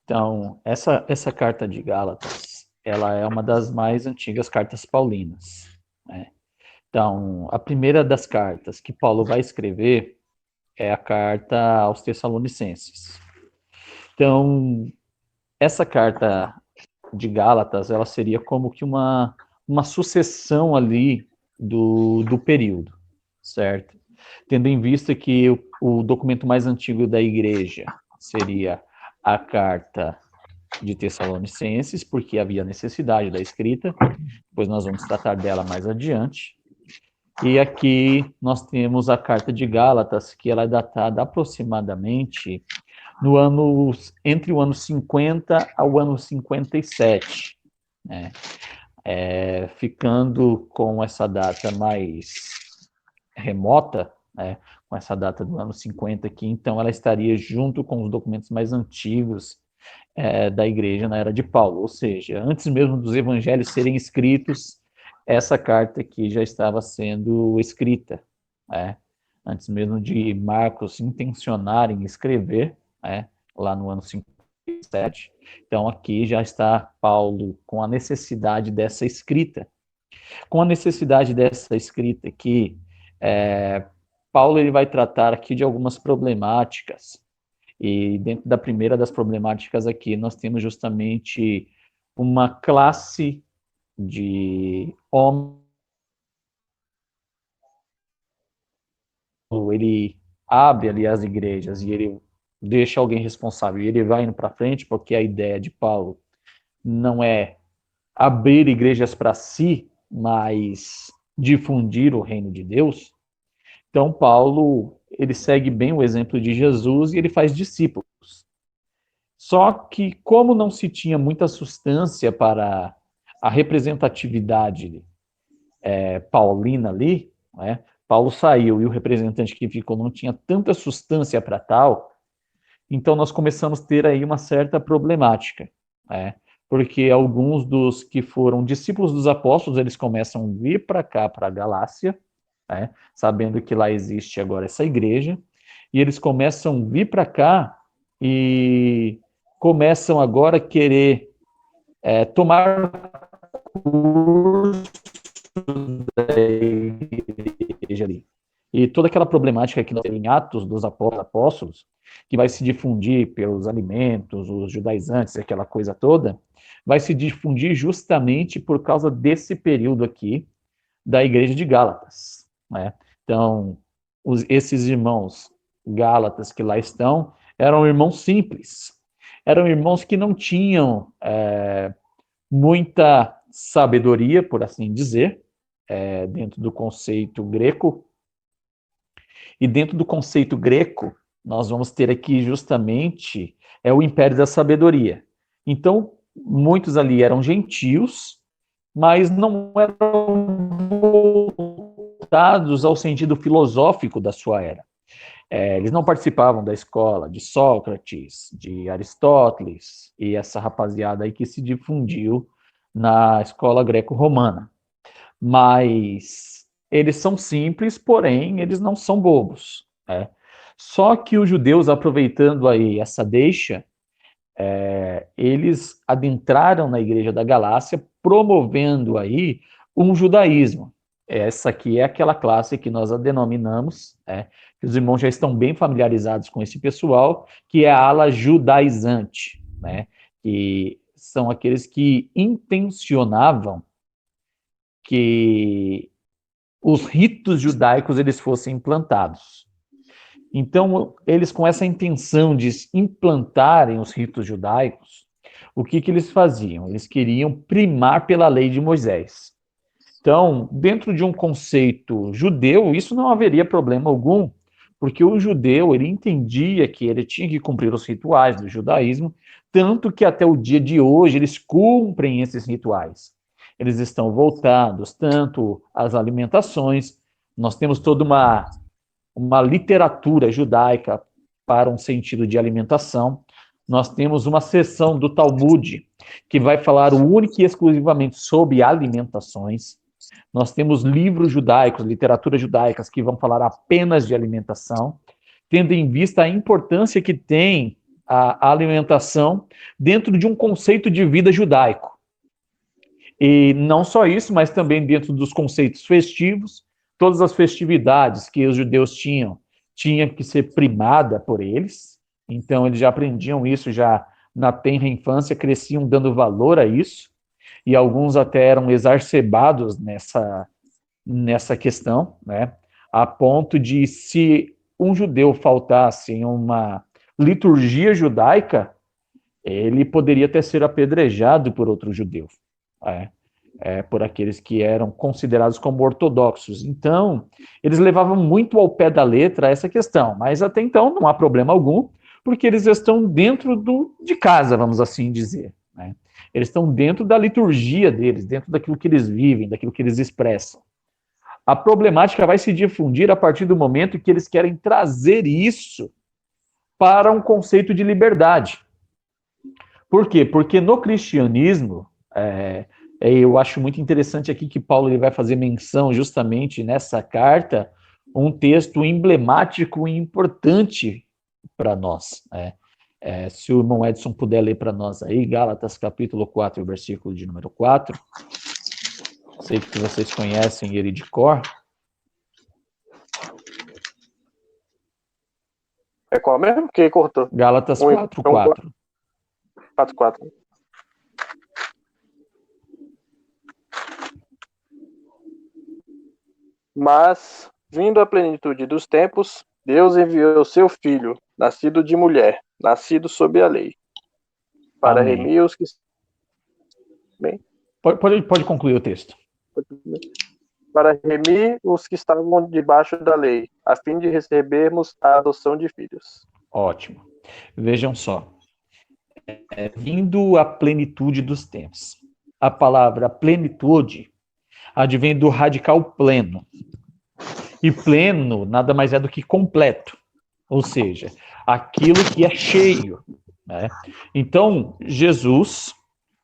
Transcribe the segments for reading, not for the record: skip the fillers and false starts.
Então, essa carta de Gálatas, ela é uma das mais antigas cartas paulinas, né? Então, a primeira das cartas que Paulo vai escrever é a carta aos Tessalonicenses. Então, essa carta de Gálatas, ela seria como que uma sucessão ali do período, certo? Tendo em vista que o documento mais antigo da igreja seria a carta de Tessalonicenses, porque havia necessidade da escrita, depois nós vamos tratar dela mais adiante. E aqui nós temos a carta de Gálatas, que ela é datada aproximadamente no ano, entre o ano 50 ao ano 57, né? Ficando com essa data mais remota, né? Com essa data do ano 50 aqui, então ela estaria junto com os documentos mais antigos da igreja na era de Paulo, ou seja, antes mesmo dos evangelhos serem escritos, essa carta aqui já estava sendo escrita, né? Antes mesmo de Marcos intencionarem escrever, né? Lá no ano 57. Então aqui já está Paulo com a necessidade dessa escrita. Com a necessidade dessa escrita aqui, Paulo ele vai tratar aqui de algumas problemáticas. E dentro da primeira das problemáticas aqui, nós temos justamente uma classe de homem, ele abre ali as igrejas e ele deixa alguém responsável e ele vai indo para frente, porque a ideia de Paulo não é abrir igrejas para si, mas difundir o reino de Deus. Então Paulo, ele segue bem o exemplo de Jesus e ele faz discípulos. Só que, como não se tinha muita substância para a representatividade paulina ali, né, Paulo saiu e o representante que ficou não tinha tanta substância para tal, então nós começamos a ter aí uma certa problemática, né, porque alguns dos que foram discípulos dos apóstolos, eles começam a vir para cá, para a Galácia, né, sabendo que lá existe agora essa igreja, e eles começam a vir para cá e começam agora a querer tomar curso da igreja ali. E toda aquela problemática que nós temos em Atos dos Apóstolos, que vai se difundir pelos alimentos, os judaizantes, aquela coisa toda, vai se difundir justamente por causa desse período aqui da igreja de Gálatas, né? Então, esses irmãos Gálatas que lá estão, eram irmãos simples, eram irmãos que não tinham muita sabedoria, por assim dizer, dentro do conceito greco. E dentro do conceito greco, nós vamos ter aqui justamente o império da sabedoria. Então, muitos ali eram gentios, mas não eram voltados ao sentido filosófico da sua era. Eles não participavam da escola de Sócrates, de Aristóteles e essa rapaziada aí que se difundiu na escola greco-romana. Mas eles são simples, porém eles não são bobos, né? Só que os judeus, aproveitando aí essa deixa, eles adentraram na igreja da Galácia, promovendo aí um judaísmo. Essa aqui é aquela classe que nós a denominamos, que os irmãos já estão bem familiarizados com esse pessoal, que é a ala judaizante, né? Que são aqueles que intencionavam que os ritos judaicos eles fossem implantados. Então, eles com essa intenção de implantarem os ritos judaicos, o que eles faziam? Eles queriam primar pela lei de Moisés. Então, dentro de um conceito judeu, isso não haveria problema algum, porque o judeu ele entendia que ele tinha que cumprir os rituais do judaísmo, tanto que até o dia de hoje eles cumprem esses rituais. Eles estão voltados tanto às alimentações, nós temos toda uma literatura judaica para um sentido de alimentação. Nós temos uma seção do Talmud que vai falar única e exclusivamente sobre alimentações. Nós temos livros judaicos, literaturas judaicas que vão falar apenas de alimentação, tendo em vista a importância que tem a alimentação dentro de um conceito de vida judaico. E não só isso, mas também dentro dos conceitos festivos, todas as festividades que os judeus tinha que ser primada por eles. Então, eles já aprendiam isso já na tenra infância, cresciam dando valor a isso, e alguns até eram exacerbados nessa questão, né? A ponto de, se um judeu faltasse em uma liturgia judaica, ele poderia até ser apedrejado por outro judeu, por aqueles que eram considerados como ortodoxos. Então, eles levavam muito ao pé da letra essa questão, mas até então não há problema algum, porque eles estão dentro de casa, vamos assim dizer, né? Eles estão dentro da liturgia deles, dentro daquilo que eles vivem, daquilo que eles expressam. A problemática vai se difundir a partir do momento que eles querem trazer isso para um conceito de liberdade. Por quê? Porque no cristianismo, eu acho muito interessante aqui que Paulo ele vai fazer menção justamente nessa carta, um texto emblemático e importante para nós. Se o irmão Edson puder ler para nós aí, Gálatas capítulo 4, versículo de número 4. Sei que vocês conhecem ele de cor. É qual mesmo? Que cortou? Gálatas 4, 4. 4, 4. Mas, vindo a plenitude dos tempos, Deus enviou seu Filho, nascido de mulher, nascido sob a lei, para Amém. remir os que... Bem? Pode concluir o texto. Para remir os que estavam debaixo da lei, a fim de recebermos a adoção de filhos. Ótimo. Vejam só. Vindo a plenitude dos tempos. A palavra plenitude advém do radical pleno. E pleno nada mais é do que completo. Ou seja, aquilo que é cheio, né? Então, Jesus,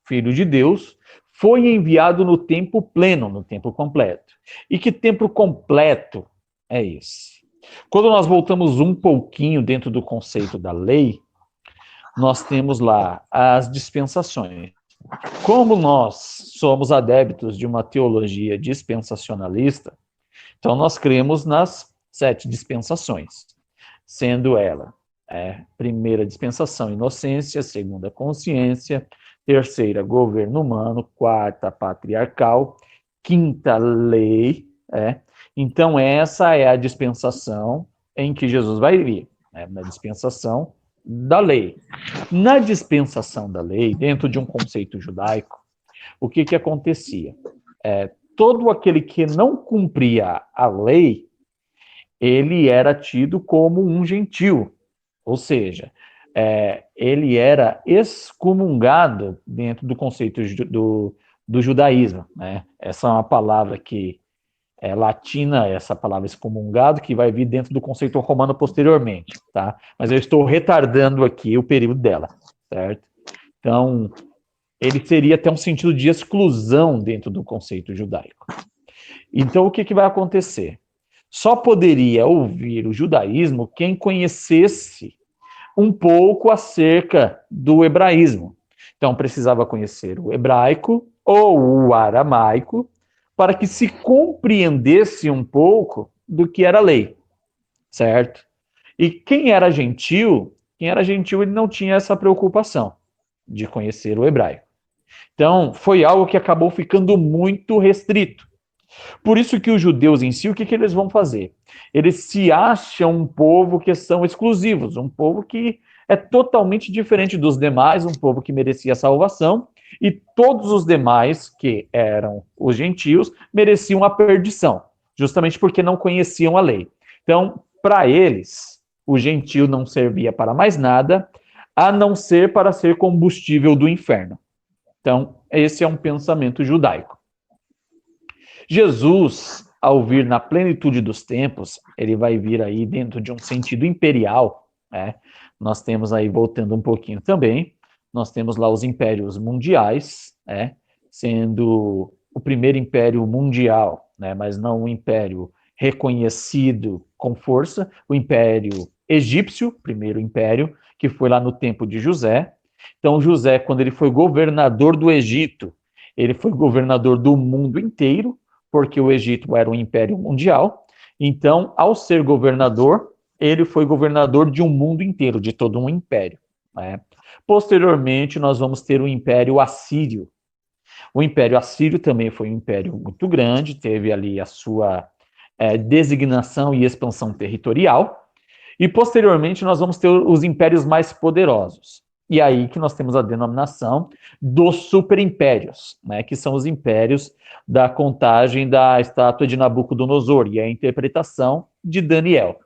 Filho de Deus, foi enviado no tempo pleno, no tempo completo. E que tempo completo é esse? Quando nós voltamos um pouquinho dentro do conceito da lei, nós temos lá as dispensações. Como nós somos adeptos de uma teologia dispensacionalista, então nós cremos nas 7 dispensações, sendo ela primeira dispensação, inocência, segunda, consciência, terceira, governo humano, quarta, patriarcal, quinta, lei. Então, essa é a dispensação em que Jesus vai vir, na dispensação da lei. Na dispensação da lei, dentro de um conceito judaico, o que acontecia? Todo aquele que não cumpria a lei, ele era tido como um gentio, ou seja, ele era excomungado dentro do conceito do judaísmo, né? Essa é uma palavra que é latina, essa palavra excomungado, que vai vir dentro do conceito romano posteriormente, tá? Mas eu estou retardando aqui o período dela, certo? Então, ele teria até um sentido de exclusão dentro do conceito judaico. Então, o que vai acontecer? Só poderia ouvir o judaísmo quem conhecesse um pouco acerca do hebraísmo. Então, precisava conhecer o hebraico ou o aramaico para que se compreendesse um pouco do que era a lei, certo? E quem era gentil, ele não tinha essa preocupação de conhecer o hebraico. Então, foi algo que acabou ficando muito restrito. Por isso que os judeus em si, o que eles vão fazer? Eles se acham um povo que são exclusivos, um povo que é totalmente diferente dos demais, um povo que merecia salvação, e todos os demais, que eram os gentios, mereciam a perdição, justamente porque não conheciam a lei. Então, para eles, o gentio não servia para mais nada, a não ser para ser combustível do inferno. Então, esse é um pensamento judaico. Jesus, ao vir na plenitude dos tempos, ele vai vir aí dentro de um sentido imperial, Nós temos aí, voltando um pouquinho também, nós temos lá os impérios mundiais, sendo o primeiro império mundial, mas não um império reconhecido com força, o império egípcio, primeiro império, que foi lá no tempo de José. Então, José, quando ele foi governador do Egito, ele foi governador do mundo inteiro, porque o Egito era um império mundial. Então, ao ser governador, ele foi governador de um mundo inteiro, de todo um império, né? Posteriormente, nós vamos ter o Império Assírio. O Império Assírio também foi um império muito grande, teve ali a sua designação e expansão territorial. E, posteriormente, nós vamos ter os impérios mais poderosos. E aí que nós temos a denominação dos superimpérios, né, que são os impérios da contagem da estátua de Nabucodonosor e a interpretação de Daniel,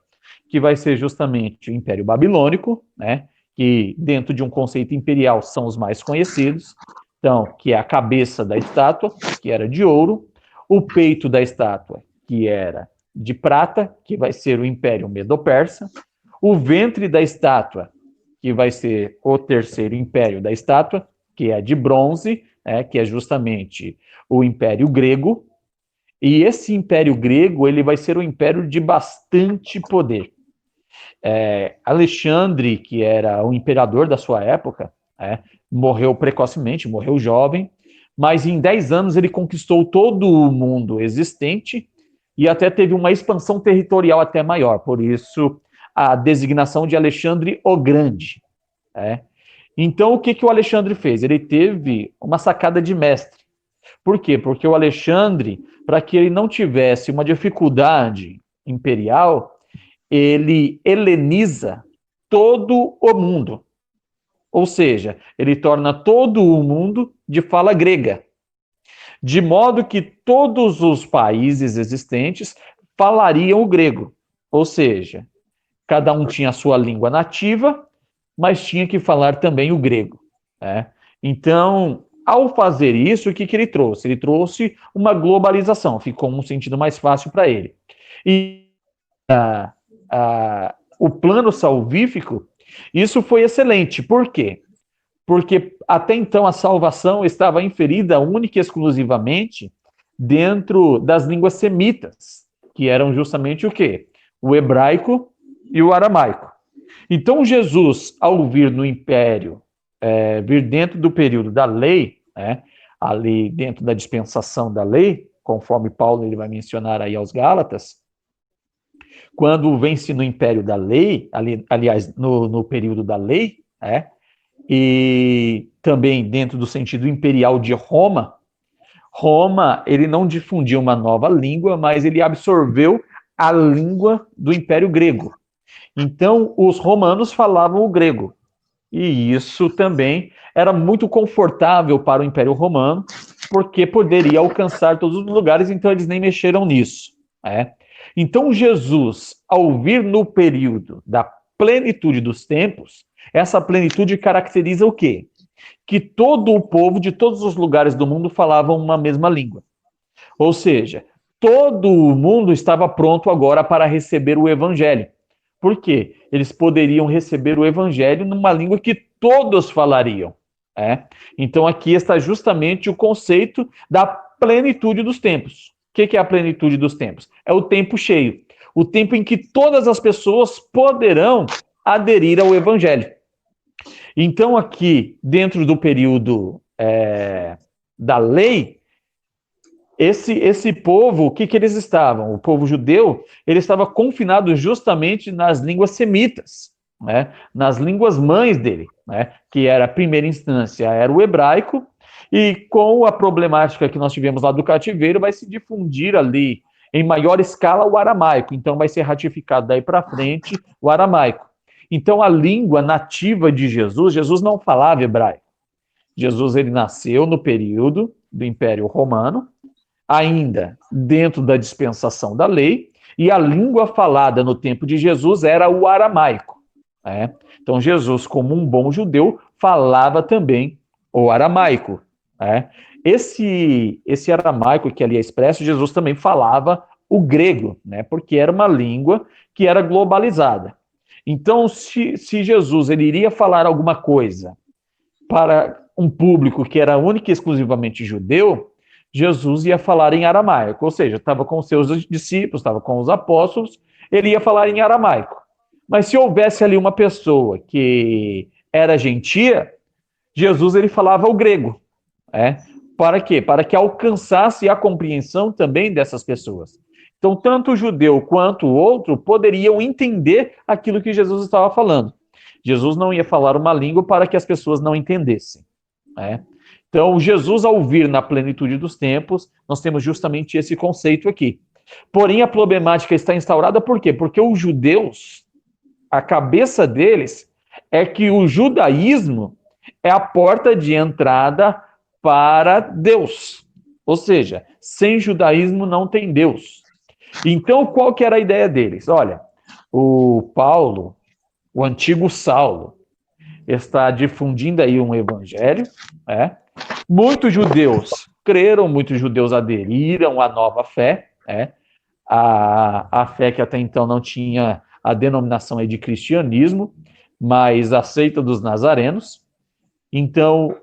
que vai ser justamente o Império Babilônico, né, que dentro de um conceito imperial são os mais conhecidos, então, que é a cabeça da estátua, que era de ouro, o peito da estátua, que era de prata, que vai ser o Império Medo-Persa, o ventre da estátua, que vai ser o terceiro império da estátua, que é de bronze, que é justamente o Império Grego, e esse Império Grego ele vai ser um império de bastante poder. Alexandre, que era o imperador da sua época, morreu precocemente, morreu jovem, mas em 10 anos ele conquistou todo o mundo existente e até teve uma expansão territorial até maior, por isso a designação de Alexandre o Grande. Então, o que o Alexandre fez? Ele teve uma sacada de mestre. Por quê? Porque o Alexandre, para que ele não tivesse uma dificuldade imperial, ele heleniza todo o mundo. Ou seja, ele torna todo o mundo de fala grega. De modo que todos os países existentes falariam o grego. Ou seja, cada um tinha a sua língua nativa, mas tinha que falar também o grego. Então, ao fazer isso, o que ele trouxe? Ele trouxe uma globalização, ficou um sentido mais fácil para ele. E o plano salvífico, isso foi excelente. Por quê? Porque até então a salvação estava inferida única e exclusivamente dentro das línguas semitas, que eram justamente o quê? O hebraico e o aramaico. Então, Jesus, ao vir no império, vir dentro do período da lei, ali dentro da dispensação da lei, conforme Paulo ele vai mencionar aí aos Gálatas, quando vence no império da lei, aliás, no período da lei, e também dentro do sentido imperial de Roma, ele não difundiu uma nova língua, mas ele absorveu a língua do Império Grego. Então, os romanos falavam o grego. E isso também era muito confortável para o Império Romano, porque poderia alcançar todos os lugares, então eles nem mexeram nisso. Então, Jesus, ao vir no período da plenitude dos tempos, essa plenitude caracteriza o quê? Que todo o povo de todos os lugares do mundo falavam uma mesma língua. Ou seja, todo o mundo estava pronto agora para receber o evangelho. Por quê? Eles poderiam receber o evangelho numa língua que todos falariam. Então aqui está justamente o conceito da plenitude dos tempos. O que é a plenitude dos tempos? É o tempo cheio. O tempo em que todas as pessoas poderão aderir ao evangelho. Então aqui, dentro do período da lei, esse povo, o que eles estavam? O povo judeu, ele estava confinado justamente nas línguas semitas, nas línguas mães dele, que era a primeira instância, era o hebraico, e com a problemática que nós tivemos lá do cativeiro, vai se difundir ali, em maior escala, o aramaico. Então vai ser ratificado daí para frente o aramaico. Então a língua nativa de Jesus não falava hebraico. Jesus ele nasceu no período do Império Romano, ainda dentro da dispensação da lei, e a língua falada no tempo de Jesus era o aramaico. Então Jesus, como um bom judeu, falava também o aramaico. Esse aramaico que ali é expresso, Jesus também falava o grego, porque era uma língua que era globalizada. Então, se Jesus ele iria falar alguma coisa para um público que era único e exclusivamente judeu, Jesus ia falar em aramaico, ou seja, estava com os seus discípulos, estava com os apóstolos, ele ia falar em aramaico. Mas se houvesse ali uma pessoa que era gentia, Jesus ele falava o grego. Para quê? Para que alcançasse a compreensão também dessas pessoas. Então, tanto o judeu quanto o outro poderiam entender aquilo que Jesus estava falando. Jesus não ia falar uma língua para que as pessoas não entendessem. Então, Jesus, ao vir na plenitude dos tempos, nós temos justamente esse conceito aqui. Porém, a problemática está instaurada por quê? Porque os judeus, a cabeça deles é que o judaísmo é a porta de entrada para Deus. Ou seja, sem judaísmo não tem Deus. Então, qual que era a ideia deles? Olha, o Paulo, o antigo Saulo, está difundindo aí um evangelho, Muitos judeus creram, muitos judeus aderiram à nova fé, a fé que até então não tinha a denominação aí de cristianismo, mas aceita dos nazarenos. Então,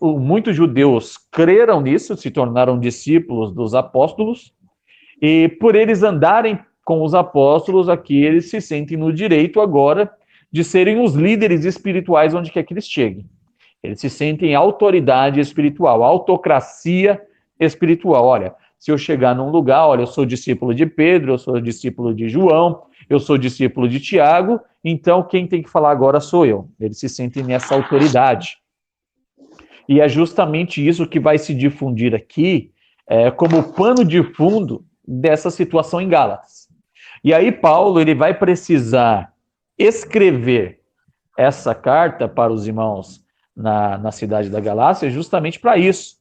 muitos judeus creram nisso, se tornaram discípulos dos apóstolos, e por eles andarem com os apóstolos, aqui eles se sentem no direito agora de serem os líderes espirituais onde quer que eles cheguem. Eles se sentem autoridade espiritual, autocracia espiritual. Olha, se eu chegar num lugar, olha, eu sou discípulo de Pedro, eu sou discípulo de João, eu sou discípulo de Tiago, então quem tem que falar agora sou eu. Eles se sentem nessa autoridade. E é justamente isso que vai se difundir aqui como pano de fundo dessa situação em Gálatas. E aí Paulo ele vai precisar escrever essa carta para os irmãos na cidade da Galácia justamente para isso,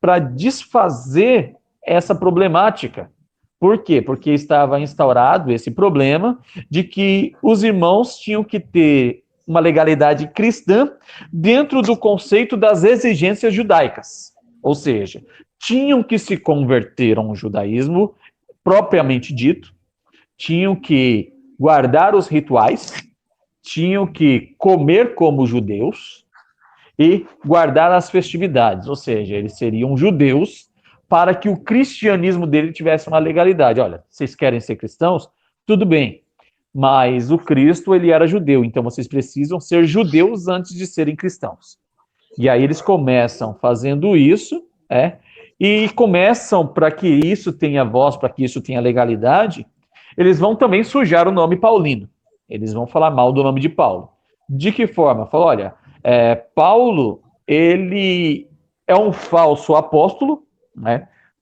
para desfazer essa problemática. Por quê? Porque estava instaurado esse problema de que os irmãos tinham que ter uma legalidade cristã dentro do conceito das exigências judaicas. Ou seja, tinham que se converter a um judaísmo propriamente dito, tinham que guardar os rituais, tinham que comer como judeus e guardar as festividades. Ou seja, eles seriam judeus para que o cristianismo dele tivesse uma legalidade. Olha, vocês querem ser cristãos? Tudo bem. Mas o Cristo, ele era judeu, então vocês precisam ser judeus antes de serem cristãos. E aí eles começam fazendo isso, e começam, para que isso tenha voz, para que isso tenha legalidade, eles vão também sujar o nome paulino. Eles vão falar mal do nome de Paulo. De que forma? Fala, olha, Paulo, ele é um falso apóstolo,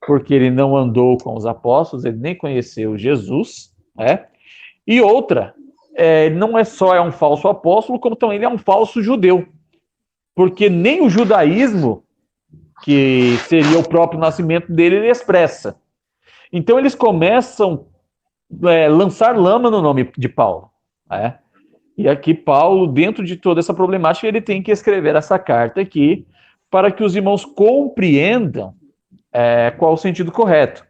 porque ele não andou com os apóstolos, ele nem conheceu Jesus, E outra, não é só um falso apóstolo, como também ele é um falso judeu. Porque nem o judaísmo, que seria o próprio nascimento dele, ele expressa. Então eles começam a lançar lama no nome de Paulo. E aqui Paulo, dentro de toda essa problemática, ele tem que escrever essa carta aqui para que os irmãos compreendam qual o sentido correto.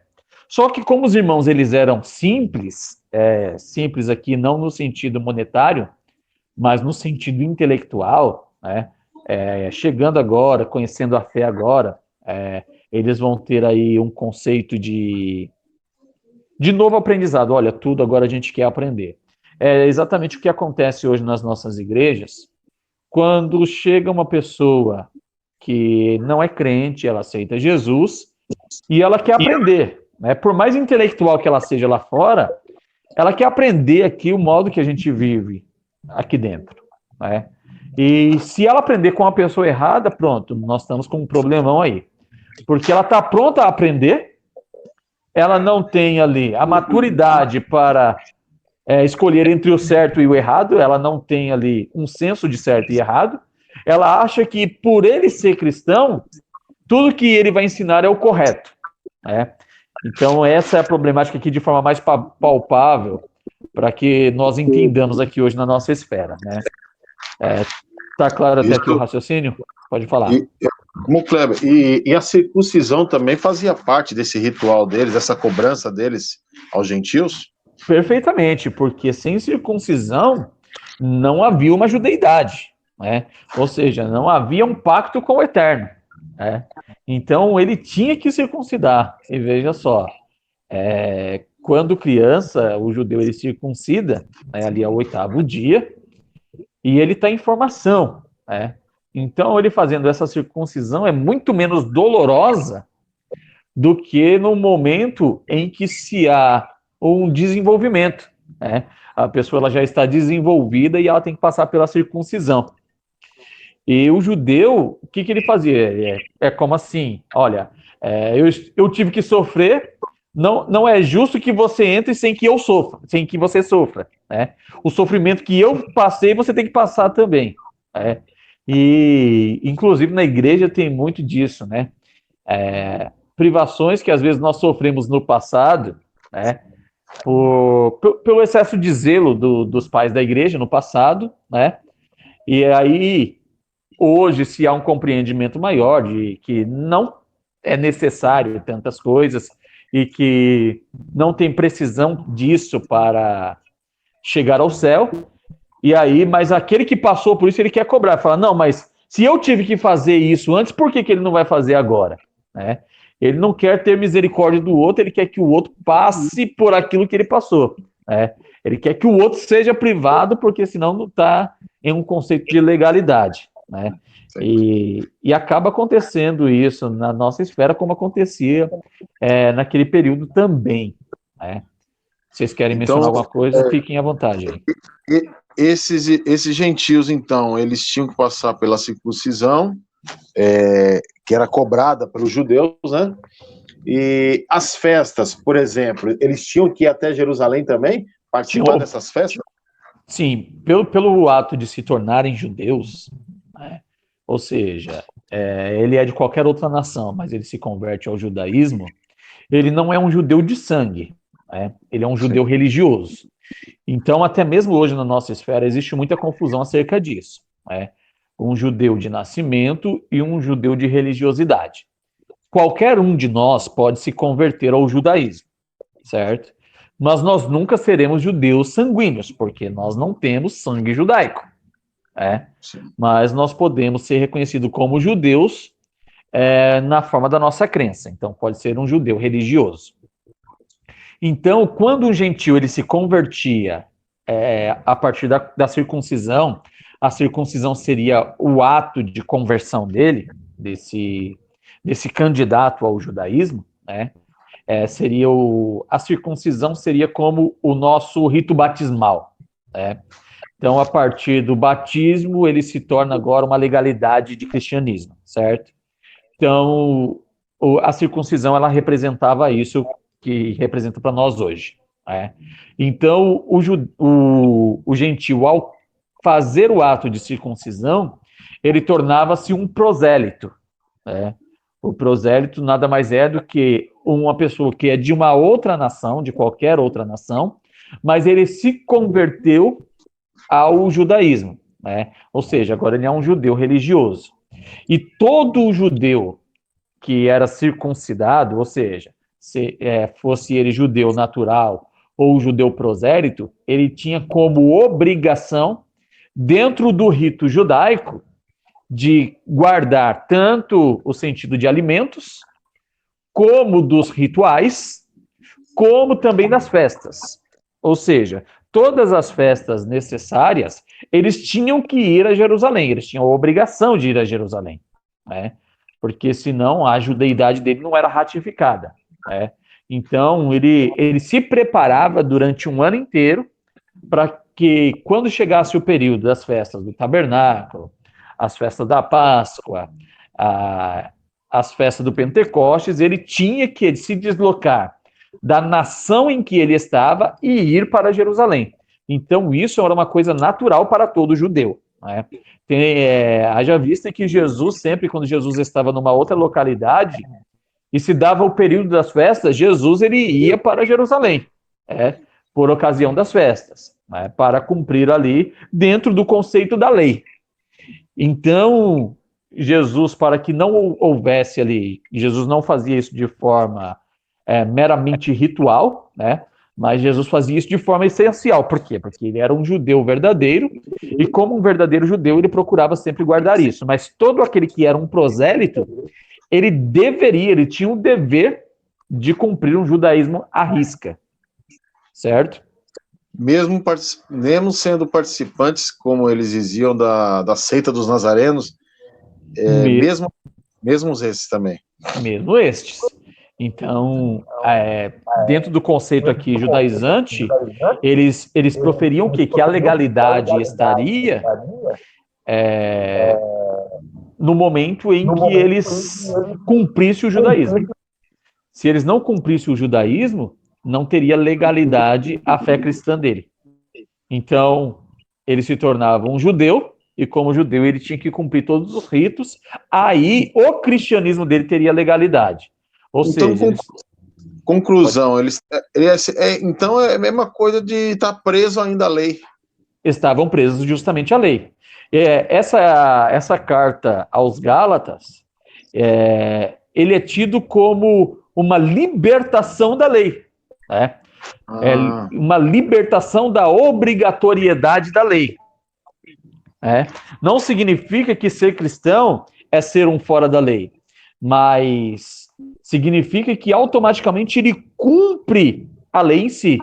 Só que como os irmãos eles eram simples, simples aqui não no sentido monetário, mas no sentido intelectual, chegando agora, conhecendo a fé agora, eles vão ter aí um conceito de novo aprendizado. Olha, tudo agora a gente quer aprender. É exatamente o que acontece hoje nas nossas igrejas, quando chega uma pessoa que não é crente, ela aceita Jesus, e ela quer aprender. Por mais intelectual que ela seja lá fora, ela quer aprender aqui o modo que a gente vive aqui dentro. E se ela aprender com a pessoa errada, pronto, nós estamos com um problemão aí. Porque ela está pronta a aprender, ela não tem ali a maturidade para escolher entre o certo e o errado, ela não tem ali um senso de certo e errado, ela acha que por ele ser cristão, tudo que ele vai ensinar é o correto. Então essa é a problemática aqui de forma mais palpável, para que nós entendamos aqui hoje na nossa esfera. Tá claro até aqui o raciocínio? Pode falar. Kleber, e a circuncisão também fazia parte desse ritual deles, essa cobrança deles aos gentios? Perfeitamente, porque sem circuncisão não havia uma judeidade, Ou seja, não havia um pacto com o Eterno. Então ele tinha que circuncidar. E veja só, quando criança, o judeu ele circuncida, né, ali ao 8º dia, e ele está em formação, né? Então, ele fazendo essa circuncisão é muito menos dolorosa do que no momento em que se há um desenvolvimento, né? A pessoa ela já está desenvolvida e ela tem que passar pela circuncisão. E o judeu, o que ele fazia? É como assim, olha, eu tive que sofrer, não é justo que você entre sem que eu sofra, sem que você sofra, né? O sofrimento que eu passei, você tem que passar também, né? E, inclusive, na igreja tem muito disso, né? Privações que às vezes nós sofremos no passado, né? Pelo excesso de zelo dos pais da igreja no passado, né? E aí, hoje, se há um compreendimento maior de que não é necessário tantas coisas e que não tem precisão disso para chegar ao céu, e aí, mas aquele que passou por isso, ele quer cobrar, fala, não, mas se eu tive que fazer isso antes, por que ele não vai fazer agora? Né? Ele não quer ter misericórdia do outro, ele quer que o outro passe por aquilo que ele passou. Né? Ele quer que o outro seja privado, porque senão não está em um conceito de legalidade. Né? E acaba acontecendo isso na nossa esfera, como acontecia naquele período também. Né? Vocês querem mencionar alguma coisa, fiquem à vontade aí. Esses gentios, então, eles tinham que passar pela circuncisão, que era cobrada pelos judeus, né? E as festas, por exemplo, eles tinham que ir até Jerusalém também, participar dessas festas? Sim, pelo ato de se tornarem judeus, né? Ou seja, ele é de qualquer outra nação, mas ele se converte ao judaísmo, ele não é um judeu de sangue, né? Ele é um judeu religioso. Então, até mesmo hoje na nossa esfera, existe muita confusão acerca disso. Né? Um judeu de nascimento e um judeu de religiosidade. Qualquer um de nós pode se converter ao judaísmo, certo? Mas nós nunca seremos judeus sanguíneos, porque nós não temos sangue judaico. Né? Mas nós podemos ser reconhecidos como judeus na forma da nossa crença. Então, pode ser um judeu religioso. Então, quando um gentil ele se convertia a partir da circuncisão, a circuncisão seria o ato de conversão dele, desse candidato ao judaísmo, né? A circuncisão seria como o nosso rito batismal. Né? Então, a partir do batismo, ele se torna agora uma legalidade de cristianismo, certo? Então, a circuncisão ela representava isso que representa para nós hoje. Né? Então, o gentil, ao fazer o ato de circuncisão, ele tornava-se um prosélito. Né? O prosélito nada mais é do que uma pessoa que é de uma outra nação, de qualquer outra nação, mas ele se converteu ao judaísmo. Né? Ou seja, agora ele é um judeu religioso. E todo judeu que era circuncidado, ou seja, se fosse ele judeu natural ou judeu prosélito, ele tinha como obrigação, dentro do rito judaico, de guardar tanto o sentido de alimentos, como dos rituais, como também das festas. Ou seja, todas as festas necessárias, eles tinham que ir a Jerusalém, eles tinham a obrigação de ir a Jerusalém, né? Porque senão a judeidade dele não era ratificada. Né? Então, ele se preparava durante um ano inteiro para que, quando chegasse o período das festas do tabernáculo, as festas da Páscoa, as festas do Pentecostes, ele tinha que se deslocar da nação em que ele estava e ir para Jerusalém. Então, isso era uma coisa natural para todo judeu. Né? Haja vista que Jesus, sempre quando Jesus estava numa outra localidade, e se dava o período das festas, Jesus ele ia para Jerusalém, por ocasião das festas, né, para cumprir ali dentro do conceito da lei. Então, Jesus, para que não houvesse ali, Jesus não fazia isso de forma meramente ritual, né, mas Jesus fazia isso de forma essencial. Por quê? Porque ele era um judeu verdadeiro, e como um verdadeiro judeu, ele procurava sempre guardar isso. Mas todo aquele que era um prosélito, ele tinha o dever de cumprir um judaísmo à risca. certo? Mesmo sendo participantes, como eles diziam, da seita dos nazarenos, mesmo esses também. Mesmo estes. Então, dentro do conceito aqui judaizante, eles proferiam o quê? Que a legalidade estaria no momento em que eles cumprissem o judaísmo. Se eles não cumprissem o judaísmo, não teria legalidade a fé cristã dele. Então, ele se tornava um judeu, e como judeu ele tinha que cumprir todos os ritos, aí o cristianismo dele teria legalidade. Ou então, seja, conclusão, então é a mesma coisa de estar preso ainda à lei. Estavam presos justamente à lei. Essa carta aos Gálatas, ele é tido como uma libertação da lei, né? Uma libertação da obrigatoriedade da lei. Não significa que ser cristão é ser um fora da lei, mas significa que automaticamente ele cumpre a lei em si.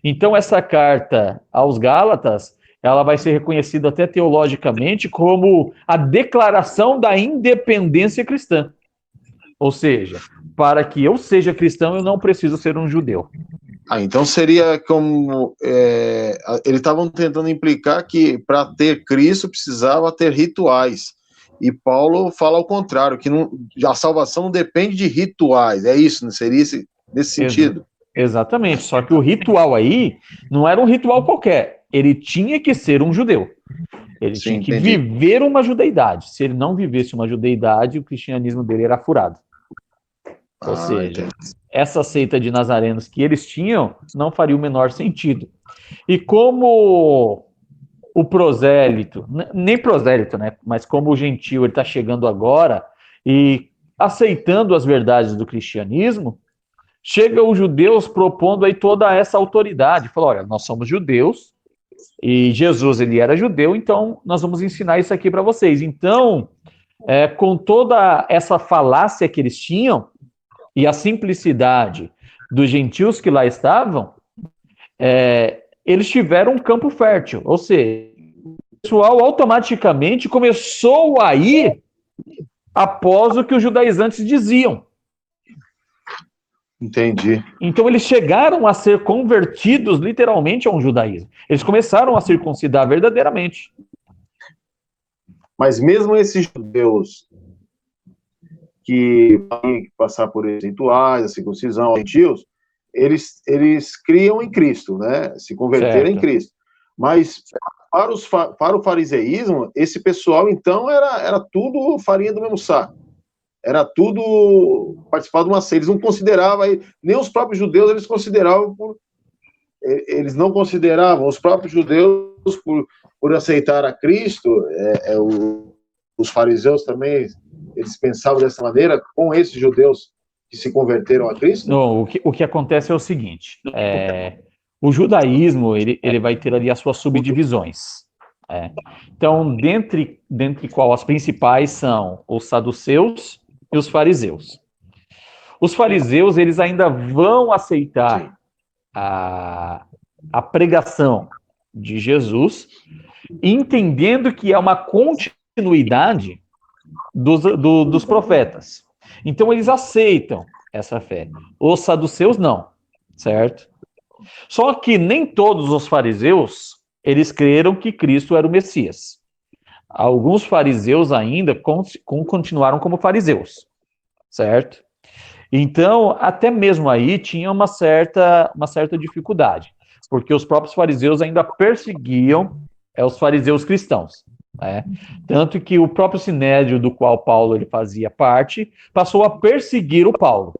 Então, essa carta aos Gálatas, ela vai ser reconhecida até teologicamente como a declaração da independência cristã. Ou seja, para que eu seja cristão, eu não preciso ser um judeu. Então seria como eles estavam tentando implicar que para ter Cristo precisava ter rituais. E Paulo fala ao contrário, que a salvação não depende de rituais. É isso, não seria nesse sentido? Exatamente, só que o ritual aí não era um ritual qualquer. Ele tinha que ser um judeu. Ele tinha que viver uma judeidade. Se ele não vivesse uma judeidade, o cristianismo dele era furado. Ou seja, essa seita de nazarenos que eles tinham não faria o menor sentido. E como o prosélito, nem prosélito, né? Mas como o gentio ele está chegando agora e aceitando as verdades do cristianismo, chega os judeus propondo aí toda essa autoridade. Falou, olha, nós somos judeus e Jesus ele era judeu, então nós vamos ensinar isso aqui para vocês. Então, com toda essa falácia que eles tinham, e a simplicidade dos gentios que lá estavam, eles tiveram um campo fértil. Ou seja, o pessoal automaticamente começou a ir após o que os judaizantes diziam. Entendi. Então eles chegaram a ser convertidos literalmente a um judaísmo. Eles começaram a circuncidar verdadeiramente. Mas mesmo esses judeus que têm que passar por esses rituais, a circuncisão, os gentios, eles criam em Cristo, né? Se converteram em Cristo. Mas para o fariseísmo, esse pessoal, então, era tudo farinha do mesmo saco. Era tudo participar de uma seita. Eles não consideravam, nem os próprios judeus eles consideravam, eles não consideravam os próprios judeus por aceitar a Cristo. Os fariseus também, eles pensavam dessa maneira com esses judeus que se converteram a Cristo? Não, o que acontece é o seguinte, o judaísmo ele vai ter ali as suas subdivisões. Então, dentre qual as principais são os saduceus e os fariseus. Os fariseus, eles ainda vão aceitar a pregação de Jesus, entendendo que é uma continuidade dos profetas. Então, eles aceitam essa fé. Os saduceus, não, certo? Só que nem todos os fariseus, eles creram que Cristo era o Messias. Alguns fariseus ainda continuaram como fariseus, certo? Então, até mesmo aí tinha uma certa dificuldade, porque os próprios fariseus ainda perseguiam os fariseus cristãos. Tanto que o próprio sinédrio do qual Paulo ele fazia parte passou a perseguir o Paulo.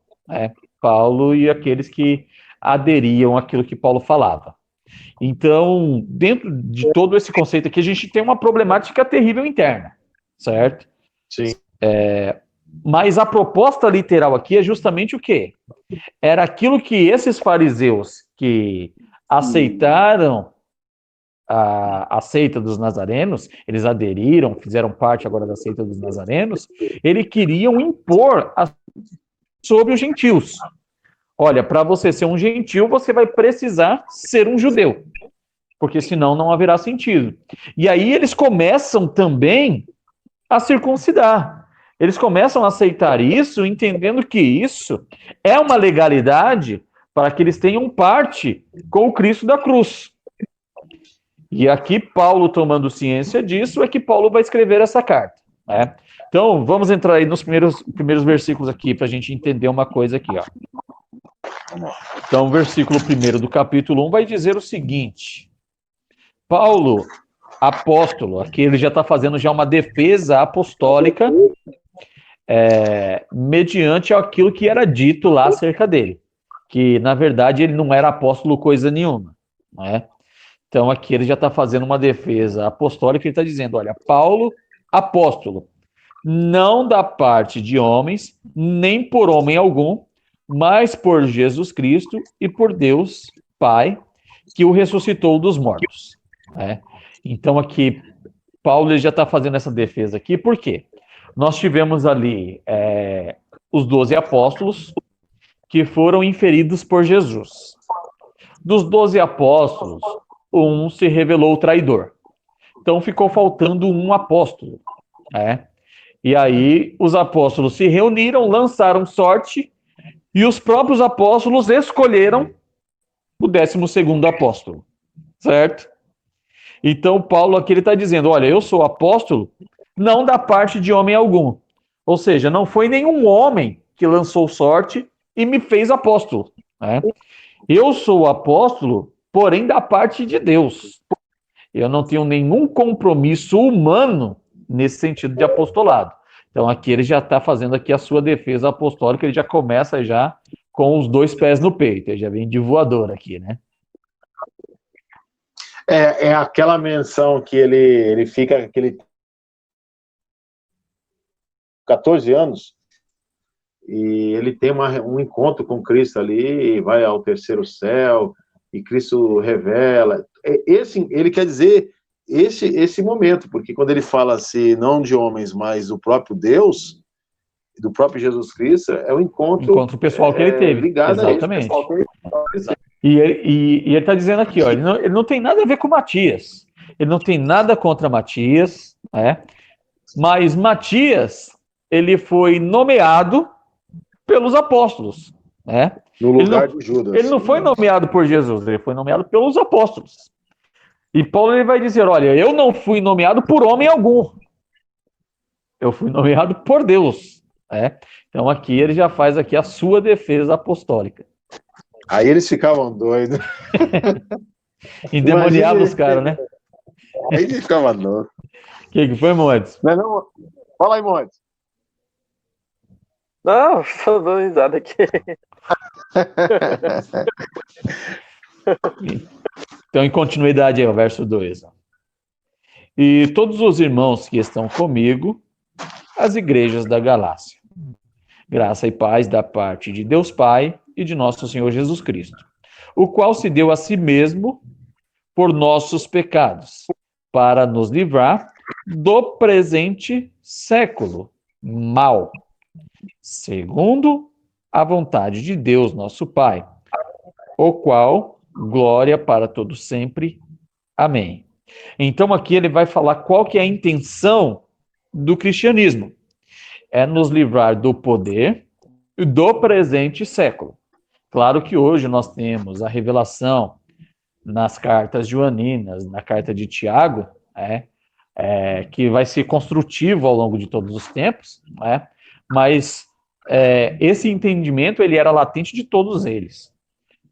Paulo e aqueles que aderiam àquilo que Paulo falava. Então, dentro de todo esse conceito aqui, a gente tem uma problemática terrível interna, certo? Sim. Mas a proposta literal aqui é justamente o quê? Era aquilo que esses fariseus que aceitaram a seita dos nazarenos, eles aderiram, fizeram parte agora da seita dos nazarenos, eles queriam impor sobre os gentios. olha, para você ser um gentil, você vai precisar ser um judeu, porque senão não haverá sentido. E aí eles começam também a circuncidar. Eles começam a aceitar isso, entendendo que isso é uma legalidade para que eles tenham parte com o Cristo da cruz. E aqui, Paulo, tomando ciência disso, é que Paulo vai escrever essa carta, né? Então, vamos entrar aí nos primeiros versículos aqui, para a gente entender uma coisa aqui, ó. Então, o versículo 1 do capítulo 1 vai dizer o seguinte: Paulo, apóstolo, aqui ele já está fazendo já uma defesa apostólica, mediante aquilo que era dito lá acerca dele, que, na verdade, ele não era apóstolo coisa nenhuma, não é? Então, aqui ele já está fazendo uma defesa apostólica, ele está dizendo, olha, Paulo, apóstolo, não da parte de homens, nem por homem algum, mas por Jesus Cristo e por Deus Pai, que o ressuscitou dos mortos. Né? Então, aqui, Paulo ele já está fazendo essa defesa aqui, por quê? Nós tivemos ali os 12 apóstolos que foram inferidos por Jesus. Dos 12 apóstolos, um se revelou traidor. Então ficou faltando um apóstolo. E aí os apóstolos se reuniram, lançaram sorte, e os próprios apóstolos escolheram o 12º apóstolo. Certo? Então Paulo aqui ele está dizendo, olha, eu sou apóstolo, não da parte de homem algum. Ou seja, não foi nenhum homem que lançou sorte e me fez apóstolo. Eu sou apóstolo, porém da parte de Deus. Eu não tenho nenhum compromisso humano nesse sentido de apostolado. Então aqui ele já está fazendo aqui a sua defesa apostólica, ele já começa já com os 2 pés no peito, ele já vem de voador aqui, né? É aquela menção que ele fica aquele 14 anos e ele tem um encontro com Cristo ali, e vai ao terceiro céu, e Cristo revela. Ele quer dizer esse momento, porque quando ele fala assim, não de homens, mas do próprio Deus, do próprio Jesus Cristo, é o encontro pessoal que ele teve. Ligado exatamente. A esse. E ele está dizendo aqui, ó, ele não tem nada a ver com Matias. Ele não tem nada contra Matias, mas Matias, ele foi nomeado pelos apóstolos, No lugar de Judas. Ele não foi nomeado por Jesus, ele foi nomeado pelos apóstolos. E Paulo ele vai dizer, olha, eu não fui nomeado por homem algum. Eu fui nomeado por Deus. Então aqui ele já faz aqui a sua defesa apostólica. Aí eles ficavam doidos. Endemoniavam os caras, né? Aí eles ficavam doidos. O que foi, Montes? Não. Fala aí, Montes. Não, tô dando risada aqui. Então, em continuidade aí, o verso 2. E todos os irmãos que estão comigo, as igrejas da Galácia. Graça e paz da parte de Deus Pai e de nosso Senhor Jesus Cristo, o qual se deu a si mesmo por nossos pecados, para nos livrar do presente século mau, segundo a vontade de Deus, nosso Pai, o qual glória para todos sempre. Amém. Então aqui ele vai falar qual que é a intenção do cristianismo. É nos livrar do poder do presente século. Claro que hoje nós temos a revelação nas cartas joaninas, na carta de Tiago, que vai ser construtivo ao longo de todos os tempos, mas esse entendimento ele era latente de todos eles,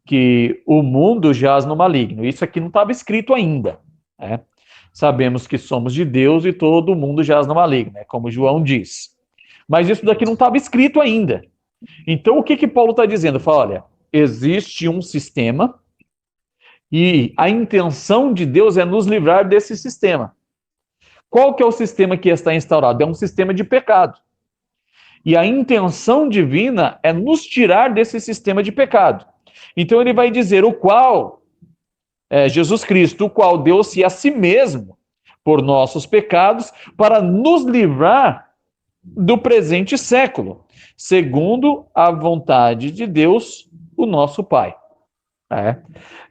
que o mundo jaz no maligno. Isso aqui não estava escrito ainda. Sabemos que somos de Deus e todo mundo jaz no maligno, como João diz. Mas isso daqui não estava escrito ainda. Então, o que Paulo está dizendo? Fala, olha, existe um sistema e a intenção de Deus é nos livrar desse sistema. Qual que é o sistema que está instaurado? É um sistema de pecado. E a intenção divina é nos tirar desse sistema de pecado. Então, ele vai dizer o qual, Jesus Cristo, o qual deu-se a si mesmo por nossos pecados para nos livrar do presente século. segundo a vontade de Deus, o nosso Pai.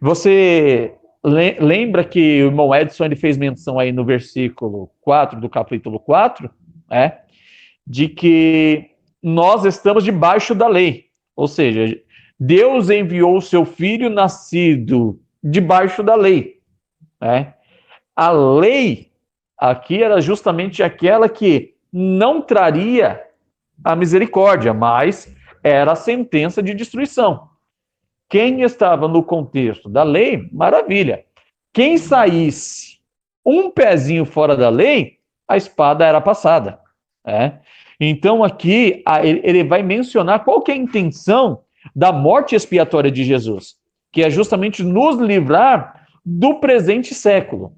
Você lembra que o irmão Edson ele fez menção aí no versículo 4 do capítulo 4, de que nós estamos debaixo da lei. Ou seja, Deus enviou o seu filho nascido debaixo da lei. A lei aqui era justamente aquela que não traria a misericórdia, mas era a sentença de destruição. Quem estava no contexto da lei, maravilha. Quem saísse um pezinho fora da lei, a espada era passada. Então aqui ele vai mencionar qual que é a intenção da morte expiatória de Jesus, que é justamente nos livrar do presente século.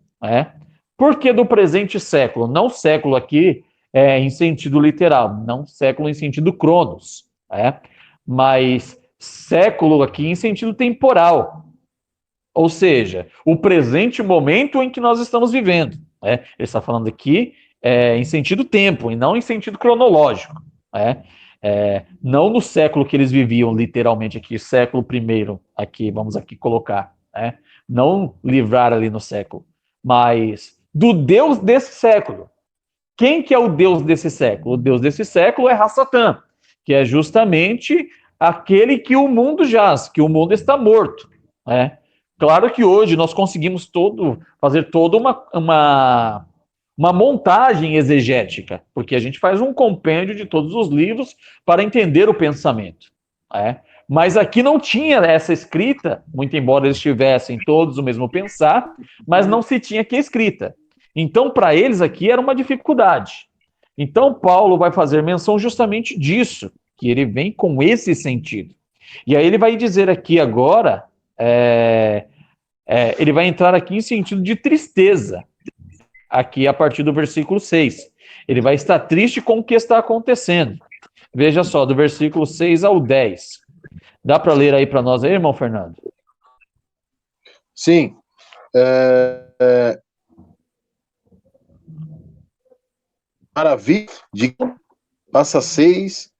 Por que do presente século? Não século aqui em sentido literal, não século em sentido cronos, mas século aqui em sentido temporal. Ou seja, o presente momento em que nós estamos vivendo. Ele está falando aqui em sentido tempo e não em sentido cronológico. Não no século que eles viviam, literalmente aqui, século I, aqui, vamos aqui colocar. Não livrar ali no século, mas do Deus desse século. Quem que é o Deus desse século? O Deus desse século é Ra-Satã, que é justamente aquele que o mundo jaz, que o mundo está morto. Claro que hoje nós conseguimos fazer toda uma montagem exegética, porque a gente faz um compêndio de todos os livros para entender o pensamento. Mas aqui não tinha essa escrita, muito embora eles tivessem todos o mesmo pensar, mas não se tinha aqui escrita. Então, para eles aqui era uma dificuldade. Então, Paulo vai fazer menção justamente disso, que ele vem com esse sentido. E aí ele vai dizer aqui agora, ele vai entrar aqui em sentido de tristeza, aqui a partir do versículo 6. Ele vai estar triste com o que está acontecendo. Veja só, do versículo 6 ao 10. Dá para ler aí para nós aí, irmão Fernando? Sim. Maravilha de passa 6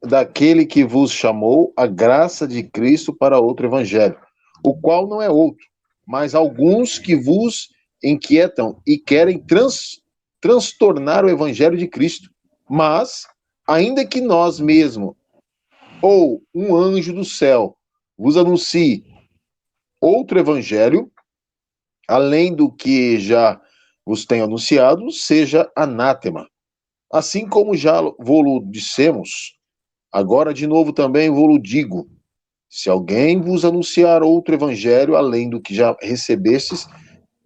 daquele que vos chamou a graça de Cristo para outro evangelho, o qual não é outro, mas alguns que vos inquietam e querem transtornar o evangelho de Cristo. Mas, ainda que nós mesmos ou um anjo do céu vos anuncie outro evangelho, além do que já vos tenho anunciado, seja anátema. Assim como já vos dissemos, agora de novo também vos digo, se alguém vos anunciar outro evangelho, além do que já recebestes,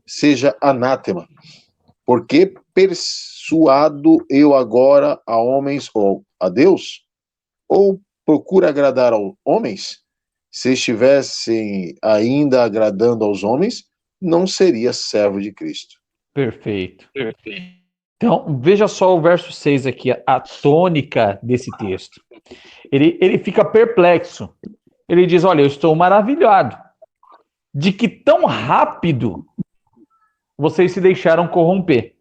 seja anátema. Porque persuado eu agora a homens ou a Deus? Ou procura agradar aos homens? Se estivessem ainda agradando aos homens, não seria servo de Cristo. Perfeito. Então, veja só o verso 6 aqui, a tônica desse texto. Ele fica perplexo. Ele diz, olha, eu estou maravilhado de que tão rápido vocês se deixaram corromper.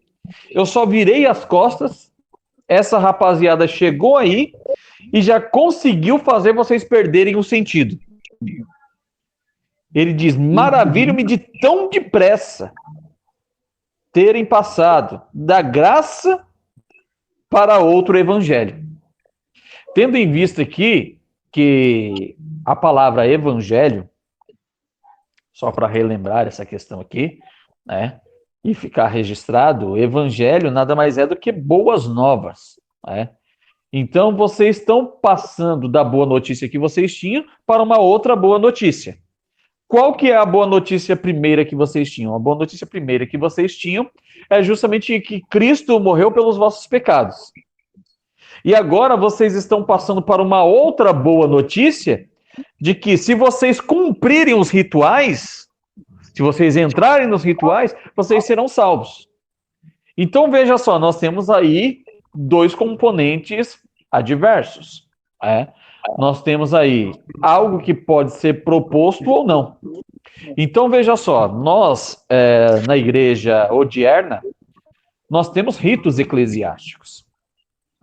Eu só virei as costas, essa rapaziada chegou aí e já conseguiu fazer vocês perderem o sentido. Ele diz, maravilho-me de tão depressa terem passado da graça para outro evangelho. Tendo em vista aqui que a palavra evangelho, só para relembrar essa questão aqui, e ficar registrado, evangelho nada mais é do que boas novas. Então, vocês estão passando da boa notícia que vocês tinham para uma outra boa notícia. Qual que é a boa notícia primeira que vocês tinham? A boa notícia primeira que vocês tinham é justamente que Cristo morreu pelos vossos pecados. E agora vocês estão passando para uma outra boa notícia de que se vocês cumprirem os rituais, se vocês entrarem nos rituais, vocês serão salvos. Então veja só, nós temos aí dois componentes adversos. Nós temos aí algo que pode ser proposto ou não. Então veja só, nós na igreja odierna, nós temos ritos eclesiásticos.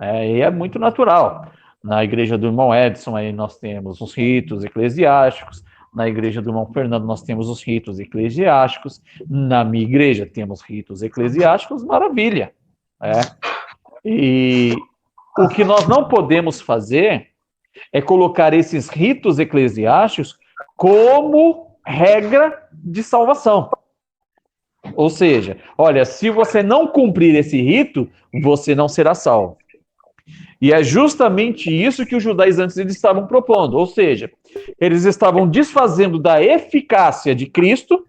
E é muito natural. Na igreja do irmão Edson, aí nós temos os ritos eclesiásticos. Na igreja do irmão Fernando, nós temos os ritos eclesiásticos. Na minha igreja, temos ritos eclesiásticos, maravilha. E o que nós não podemos fazer é colocar esses ritos eclesiásticos como regra de salvação. Ou seja, olha, se você não cumprir esse rito, você não será salvo. E é justamente isso que os judaizantes eles estavam propondo. Ou seja, eles estavam desfazendo da eficácia de Cristo.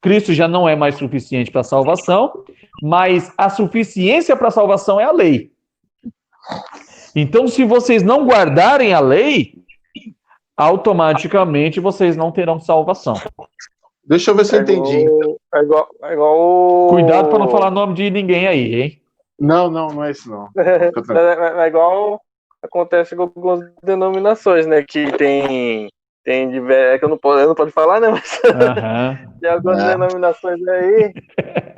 Cristo já não é mais suficiente para a salvação, mas a suficiência para a salvação é a lei. Então, se vocês não guardarem a lei, automaticamente vocês não terão salvação. Deixa eu ver se eu entendi. É igual Cuidado para não falar nome de ninguém aí, hein? Não é isso não. É igual acontece com algumas denominações, né? Que tem diversas. Que eu não posso falar, né? Mas tem algumas denominações aí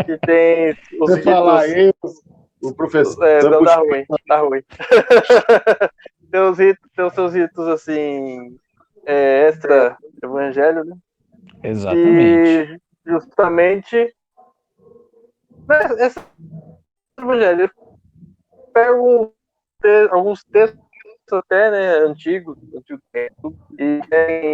que tem os Você ritos. falar aí, o professor. Não dá ruim, dá ruim. Tem os seus ritos assim, extra evangelho, né? Exatamente. E justamente esse evangelho pega alguns textos até, né, antigo tempo, e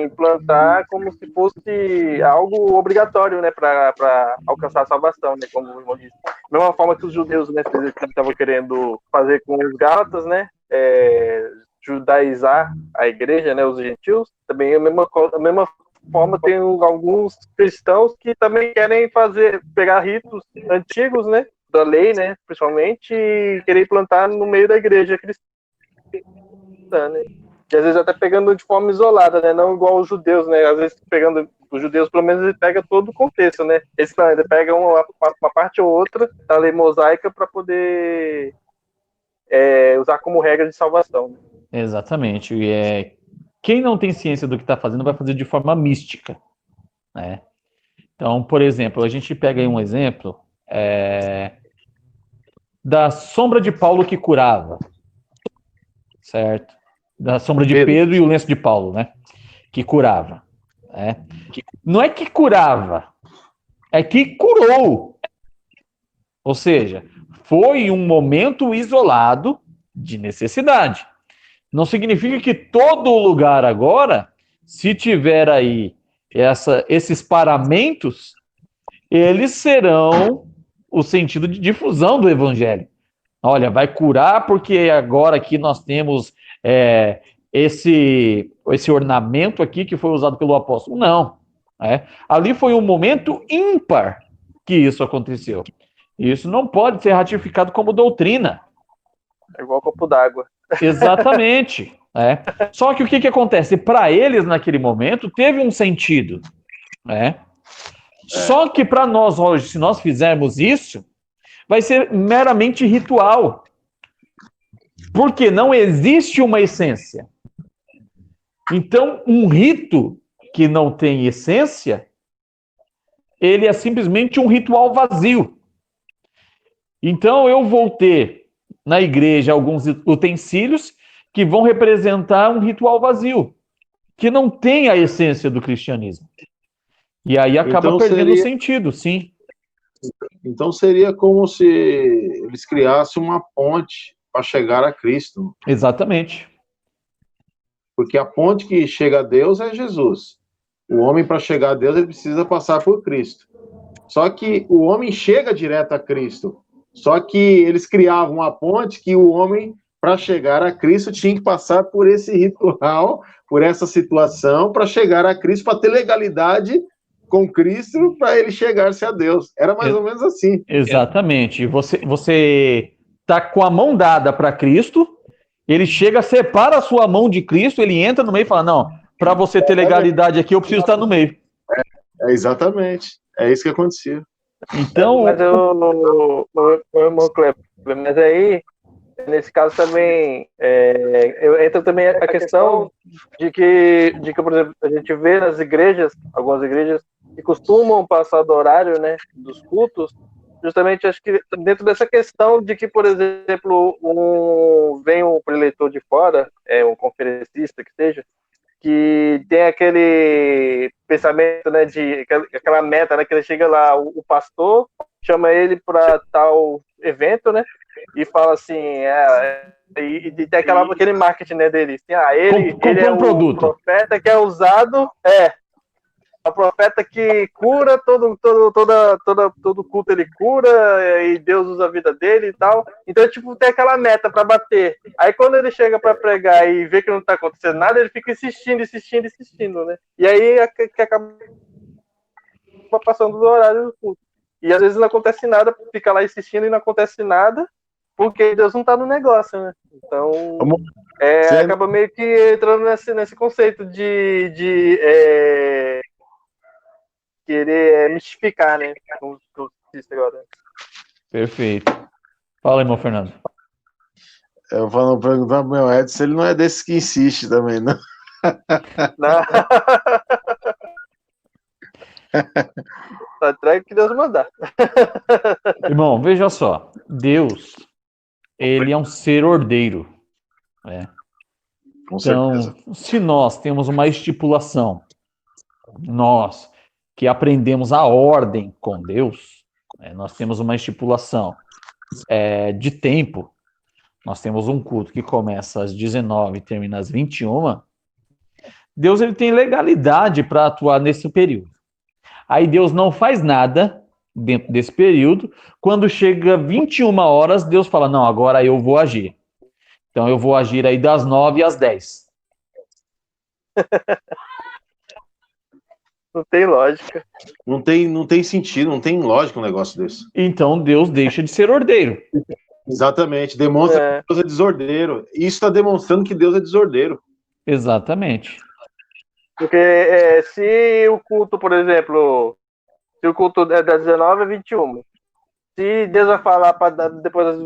implantar como se fosse algo obrigatório, né, para alcançar a salvação, né, como o irmão disse. Da mesma forma que os judeus, né, estavam querendo fazer com os gálatas, né, judaizar a igreja, né, os gentios, também a mesma forma tem alguns cristãos que também querem pegar ritos antigos, né, da lei, né, principalmente, e querer implantar no meio da igreja cristã, né? E às vezes até pegando de forma isolada, né, não igual os judeus, né, às vezes pegando os judeus, pelo menos ele pega todo o contexto, né, esse não, ele pega uma parte ou outra da lei mosaica para poder usar como regra de salvação. Né? Exatamente. Quem não tem ciência do que está fazendo vai fazer de forma mística, né? Então, por exemplo, a gente pega aí um exemplo da sombra de Paulo que curava, certo? Da sombra de Pedro e o lenço de Paulo, né? Que curava. Não é que curava, é que curou. Ou seja, foi um momento isolado de necessidade. Não significa que todo lugar agora, se tiver aí esses paramentos, eles serão o sentido de difusão do evangelho. Olha, vai curar porque agora aqui nós temos esse ornamento aqui que foi usado pelo apóstolo. Não. Ali foi um momento ímpar que isso aconteceu. Isso não pode ser ratificado como doutrina. É igual copo d'água. Exatamente. Só que o que acontece? Para eles, naquele momento, teve um sentido. Só que para nós hoje, se nós fizermos isso, vai ser meramente ritual. Porque não existe uma essência. Então, um rito que não tem essência, ele é simplesmente um ritual vazio. Então, eu vou ter na igreja alguns utensílios que vão representar um ritual vazio, que não tem a essência do cristianismo. E aí acaba perdendo o sentido, sim. Então seria como se eles criassem uma ponte para chegar a Cristo. Exatamente. Porque a ponte que chega a Deus é Jesus. O homem, para chegar a Deus, ele precisa passar por Cristo. Só que o homem chega direto a Cristo. Só que eles criavam uma ponte que o homem, para chegar a Cristo, tinha que passar por esse ritual, por essa situação, para chegar a Cristo, para ter legalidade com Cristo, para ele chegar-se a Deus. Era mais ou menos assim. Exatamente. Você está com a mão dada para Cristo, ele chega, separa a sua mão de Cristo, ele entra no meio e fala, não, para você ter legalidade aqui, eu preciso estar no meio. Exatamente. É isso que acontecia. Então... Mas o irmão Kleber, mas aí, nesse caso também, entra também a questão de que, por exemplo, a gente vê nas igrejas, algumas igrejas que costumam passar do horário, né, dos cultos, justamente acho que dentro dessa questão de que, por exemplo, vem um preletor de fora, um conferencista que seja, que tem aquele pensamento, né, de aquela meta, né, que ele chega lá, o pastor chama ele para tal evento, né, e fala assim, e tem aquele marketing, né, deles, assim, ele é um o produto. profeta que é usado, o profeta que cura todo culto, ele cura, e Deus usa a vida dele e tal. Então, tipo, tem aquela meta para bater. Aí, quando ele chega para pregar e vê que não tá acontecendo nada, ele fica insistindo, né? E aí, que acaba passando do horário do culto. E às vezes não acontece nada, fica lá insistindo e não acontece nada, porque Deus não tá no negócio, né? Então, acaba meio que entrando nesse conceito de querer mistificar, né? Como disse agora. Perfeito. Fala aí, irmão Fernando. Eu vou perguntar pro meu Edson se ele não é desse que insiste também, não. Não. Só entrega que Deus mandar. Irmão, veja só. Deus, ele é um ser ordeiro. Né? Com certeza. Então, se nós temos uma estipulação, nós que aprendemos a ordem com Deus, nós temos uma estipulação de tempo, nós temos um culto que começa às 19 e termina às 21, Deus ele tem legalidade para atuar nesse período. Aí Deus não faz nada dentro desse período. Quando chega 21 horas, Deus fala, não, agora eu vou agir. Então eu vou agir aí das 9 às 10. Não tem lógica. Não tem sentido, não tem lógica um negócio desse. Então Deus deixa de ser ordeiro. Exatamente, demonstra que Deus é desordeiro. Isso está demonstrando que Deus é desordeiro. Exatamente. Porque se o culto, por exemplo, se o culto é das 19 às 21, se Deus vai falar depois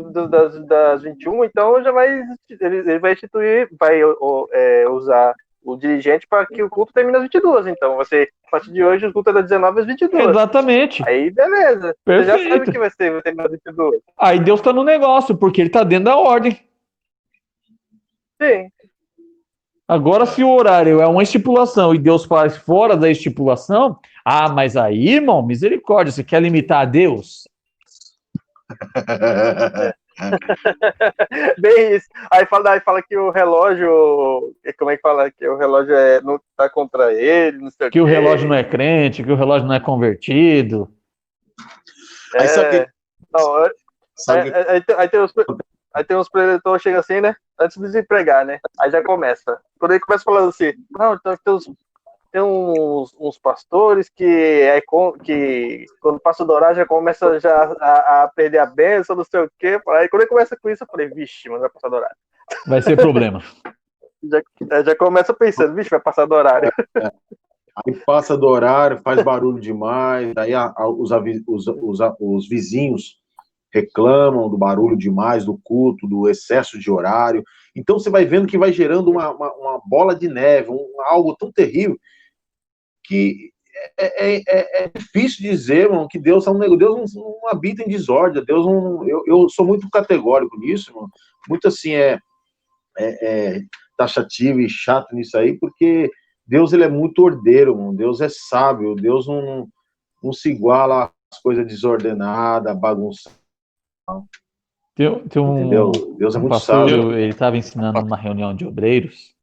das 21, então ele vai instituir, vai usar o dirigente para que o culto termine às 22. Então, a partir de hoje, o culto é das 19 às 22. Exatamente. Aí, beleza. Perfeito. Você já sabe que vai terminar às 22. Aí Deus está no negócio, porque ele está dentro da ordem. Sim. Agora, se o horário é uma estipulação e Deus faz fora da estipulação, mas aí, irmão, misericórdia, você quer limitar a Deus? Bem isso. Aí fala que o relógio. Como é que fala? Que o relógio não tá contra ele, não sei o quê. Que o relógio não é crente, que o relógio não é convertido. Aí sabe Não, aí tem uns preletores que chegam assim, né? Antes de se pregar, né? Aí já começa. Quando ele começa falando assim, não, então tem uns pastores que quando passa do horário já começa a perder a bênção, não sei o quê. Aí quando ele começa com isso, eu falei, vixe, mas vai passar do horário. Vai ser problema. já começa pensando, vixe, vai passar do horário. Aí passa do horário, faz barulho demais, aí os vizinhos reclamam do barulho demais, do culto, do excesso de horário. Então você vai vendo que vai gerando uma bola de neve, algo tão terrível que é difícil dizer, irmão, que Deus Deus não habita em desordem. Deus não, eu sou muito categórico nisso, irmão, muito assim taxativo e chato nisso aí, porque Deus ele é muito ordeiro, irmão. Deus é sábio, Deus não se iguala às coisas desordenadas, bagunçadas. Tem Deus é muito pastor, sábio. ele estava ensinando numa reunião de obreiros,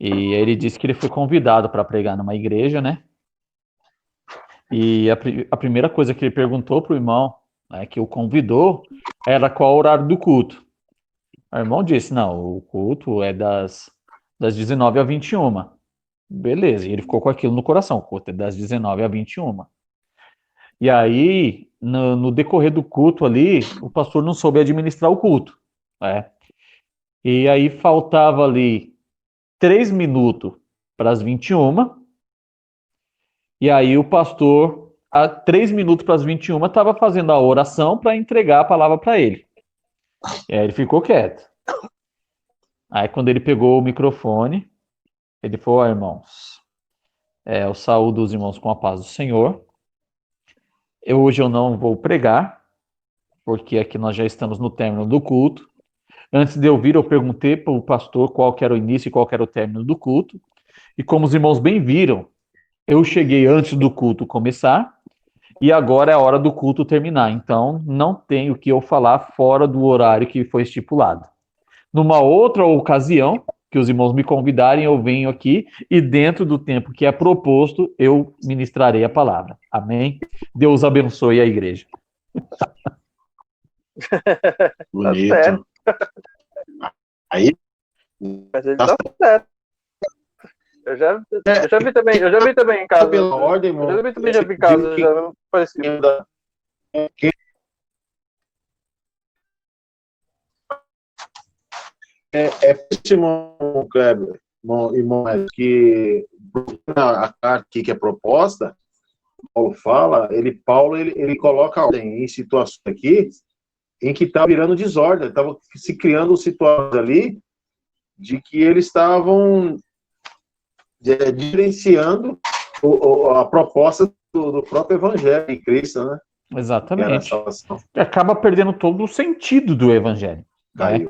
e ele disse que ele foi convidado para pregar numa igreja, né? E a primeira coisa que ele perguntou para o irmão, que o convidou, era qual o horário do culto. O irmão disse, não, o culto é das 19 às 21. Beleza, e ele ficou com aquilo no coração, o culto é das 19 às 21. E aí, no decorrer do culto ali, o pastor não soube administrar o culto. E aí faltava ali 3 minutos para as 21. E aí o pastor, a 3 minutos para as 21, estava fazendo a oração para entregar a palavra para ele. E aí ele ficou quieto. Aí quando ele pegou o microfone, ele falou, irmãos, eu saúdo os irmãos com a paz do Senhor. Hoje eu não vou pregar, porque aqui nós já estamos no término do culto. Antes de eu vir, eu perguntei para o pastor qual que era o início e qual que era o término do culto. E como os irmãos bem viram, eu cheguei antes do culto começar e agora é a hora do culto terminar. Então, não tem o que eu falar fora do horário que foi estipulado. Numa outra ocasião, que os irmãos me convidarem, eu venho aqui e dentro do tempo que é proposto, eu ministrarei a palavra. Amém? Deus abençoe a igreja. Bonito. Aí. Mas ele tá certo. Eu já vi também em casa. Pela ordem, irmão. Eu já vi em casa, já não parecido. É irmão Kleber, irmão, que a carta aqui que é proposta, Paulo fala, Paulo coloca a ordem em situações aqui em que estava virando desordem, estava se criando situações ali de que eles estavam diferenciando a proposta do próprio Evangelho de Cristo, né? Exatamente. E acaba perdendo todo o sentido do Evangelho. Né?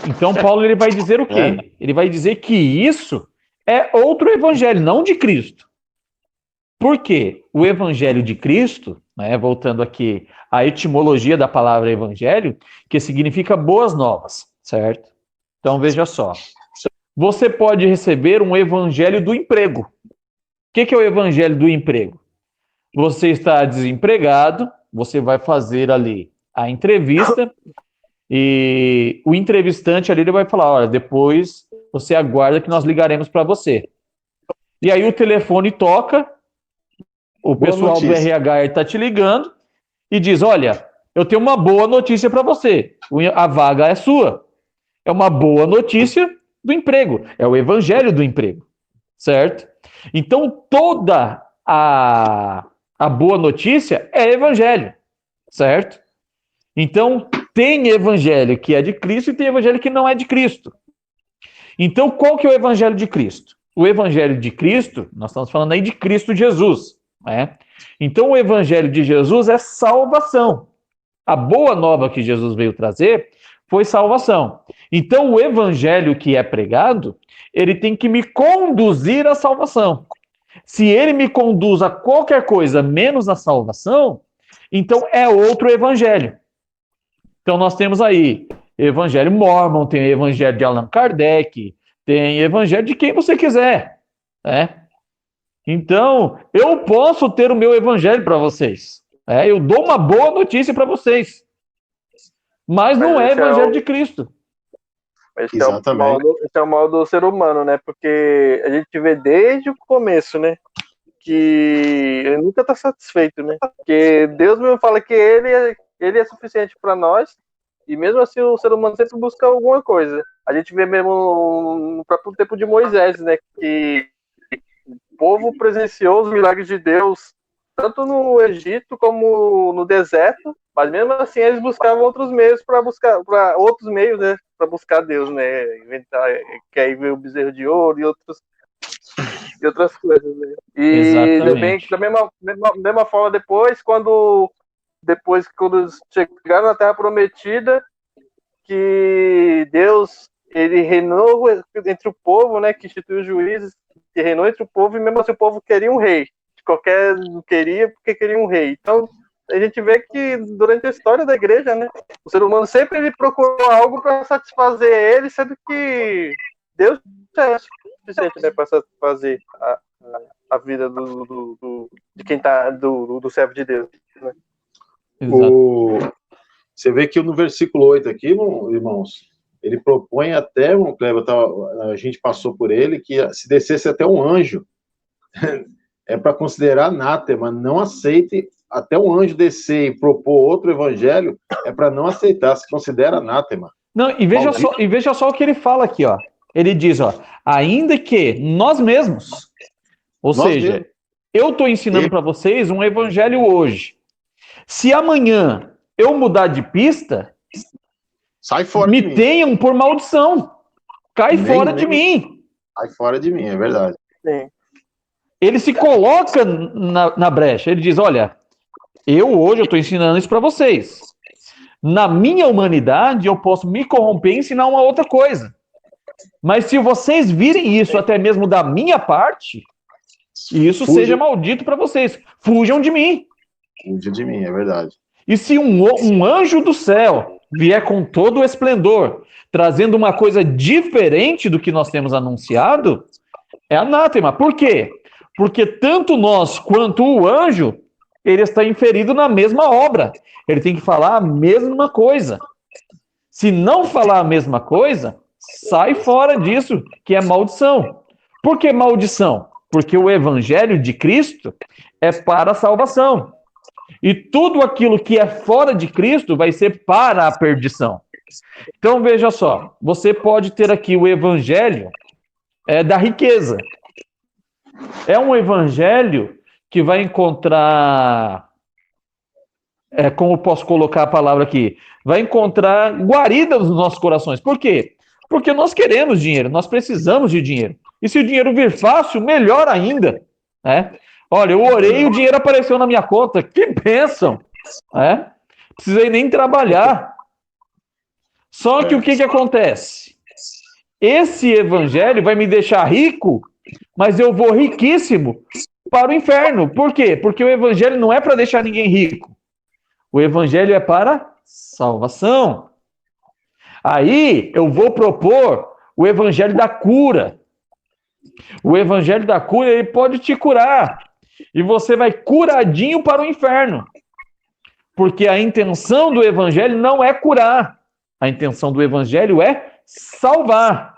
Então, Paulo ele vai dizer o quê? Ele vai dizer que isso é outro Evangelho, não de Cristo. Por quê? O Evangelho de Cristo, né, voltando aqui à etimologia da palavra Evangelho, que significa boas novas, certo? Então, veja só. Você pode receber um evangelho do emprego. O que é o evangelho do emprego? Você está desempregado, você vai fazer ali a entrevista e o entrevistante ali ele vai falar, olha, depois você aguarda que nós ligaremos para você. E aí o telefone toca, o pessoal do RH está te ligando e diz, olha, eu tenho uma boa notícia para você, a vaga é sua. É uma boa notícia do emprego, é o evangelho do emprego, certo? Então, toda a boa notícia é evangelho, certo? Então, tem evangelho que é de Cristo e tem evangelho que não é de Cristo. Então, qual que é o evangelho de Cristo? O evangelho de Cristo, nós estamos falando aí de Cristo Jesus, né? Então, o evangelho de Jesus é salvação. A boa nova que Jesus veio trazer foi salvação. Então, o evangelho que é pregado, ele tem que me conduzir à salvação. Se ele me conduz a qualquer coisa menos a salvação, então é outro evangelho. Então, nós temos aí evangelho Mormon, tem evangelho de Allan Kardec, tem evangelho de quem você quiser, né? Então, eu posso ter o meu evangelho para vocês. Eu dou uma boa notícia para vocês. Mas não é evangelho de Cristo. Esse é o mal do ser humano, né? Porque a gente vê desde o começo, né? Que ele nunca está satisfeito, né? Porque Deus mesmo fala que ele é suficiente para nós. E mesmo assim o ser humano sempre busca alguma coisa. A gente vê mesmo no próprio tempo de Moisés, né? Que o povo presenciou os milagres de Deus tanto no Egito como no deserto, mas mesmo assim eles buscavam outros meios para outros meios, né, para buscar Deus, né, inventar, que aí veio o bezerro de ouro e outras coisas, né? E também da mesma forma depois quando chegaram na Terra Prometida, que Deus ele reinou entre o povo, né, que instituiu os juízes, que reinou entre o povo e mesmo assim o povo queria um rei. Qualquer queria porque queria um rei. Então, a gente vê que durante a história da igreja, né, o ser humano sempre ele procurou algo para satisfazer ele, sendo que Deus é suficiente, né, para satisfazer a vida de quem tá do servo de Deus. Né? Você vê que no versículo 8 aqui, irmãos, ele propõe até, a gente passou por ele, que se descesse até um anjo, é para considerar anátema, não aceite, até um anjo descer e propor outro evangelho, é para não aceitar, se considera anátema. Não, e veja só o que ele fala aqui, ó. Ele diz, ó, ainda que nós mesmos, ou seja, eu estou ensinando para vocês um evangelho hoje. Se amanhã eu mudar de pista, sai fora me tenham por maldição. Cai fora de mim. Sai fora de mim, é verdade. Sim. Ele se coloca na brecha. Ele diz, olha, Hoje eu estou ensinando isso para vocês. Na minha humanidade, eu posso me corromper e ensinar uma outra coisa. Mas se vocês virem isso até mesmo da minha parte, isso seja maldito para vocês. Fujam de mim. Fujam de mim, é verdade. E se um anjo do céu vier com todo o esplendor, trazendo uma coisa diferente do que nós temos anunciado, é anátema. Por quê? Porque tanto nós quanto o anjo, ele está inferido na mesma obra. Ele tem que falar a mesma coisa. Se não falar a mesma coisa, sai fora disso, que é maldição. Por que maldição? Porque o evangelho de Cristo é para a salvação. E tudo aquilo que é fora de Cristo vai ser para a perdição. Então, veja só, você pode ter aqui o evangelho da riqueza. É um evangelho que vai encontrar, como eu posso colocar a palavra aqui, vai encontrar guarida nos nossos corações. Por quê? Porque nós queremos dinheiro, nós precisamos de dinheiro. E se o dinheiro vir fácil, melhor ainda. Olha, eu orei e o dinheiro apareceu na minha conta. Que bênção! Precisei nem trabalhar. Só que o que acontece? Esse evangelho vai me deixar rico, mas eu vou riquíssimo para o inferno. Por quê? Porque o evangelho não é para deixar ninguém rico. O evangelho é para salvação. Aí eu vou propor o evangelho da cura. O evangelho da cura, ele pode te curar. E você vai curadinho para o inferno. Porque a intenção do evangelho não é curar. A intenção do evangelho é salvar.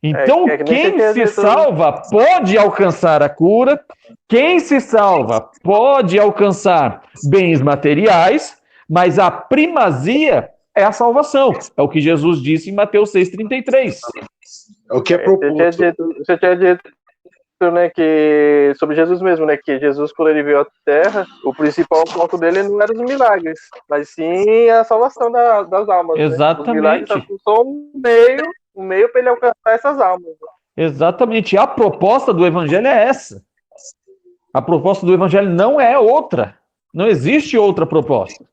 Então, quem se salva pode alcançar a cura. Quem se salva pode alcançar bens materiais, mas a primazia é a salvação. É o que Jesus disse em Mateus 6,33. É o que é proposto. Você tinha dito, né, que sobre Jesus mesmo, né, que Jesus, quando ele veio à Terra, o principal foco dele não era os milagres, mas sim a salvação das almas. Exatamente. Né? Os milagres são só um meio para ele alcançar essas almas. Exatamente. A proposta do evangelho é essa. A proposta do evangelho não é outra. Não existe outra proposta.